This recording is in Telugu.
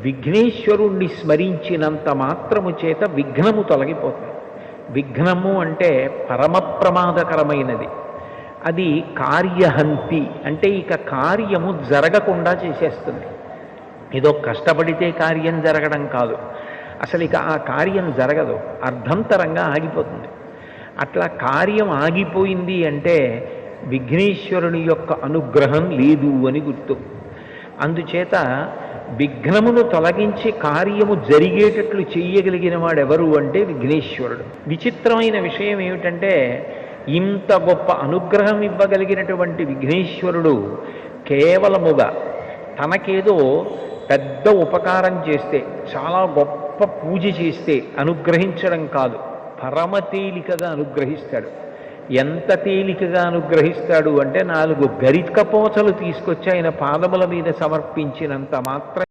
విఘ్నేశ్వరుణ్ణి స్మరించినంత మాత్రము చేత విఘ్నము తొలగిపోతుంది. విఘ్నము అంటే పరమ ప్రమాదకరమైనది. అది కార్యహంతి, అంటే ఇక కార్యము జరగకుండా చేసేస్తుంది. ఏదో కష్టపడితే కార్యం జరగడం కాదు, అసలు ఇక ఆ కార్యం జరగదు, అర్ధంతరంగా ఆగిపోతుంది. అట్లా కార్యం ఆగిపోయింది అంటే విఘ్నేశ్వరుని యొక్క అనుగ్రహం లేదు అని గుర్తు. అందుచేత విఘ్నమును తొలగించి కార్యము జరిగేటట్లు చెయ్యగలిగిన వాడెవరు అంటే విఘ్నేశ్వరుడు. విచిత్రమైన విషయం ఏమిటంటే, ఇంత గొప్ప అనుగ్రహం ఇవ్వగలిగినటువంటి విఘ్నేశ్వరుడు కేవలముగా తనకేదో పెద్ద ఉపకారం చేస్తే, చాలా గొప్ప పూజ చేస్తే అనుగ్రహించడం కాదు, పరమ తేలికగా అనుగ్రహిస్తాడు. ఎంత తేలికగా అనుగ్రహిస్తాడు అంటే 4 గరికపోచలు తీసుకొచ్చి ఆయన పాదముల మీద సమర్పించినంత మాత్రం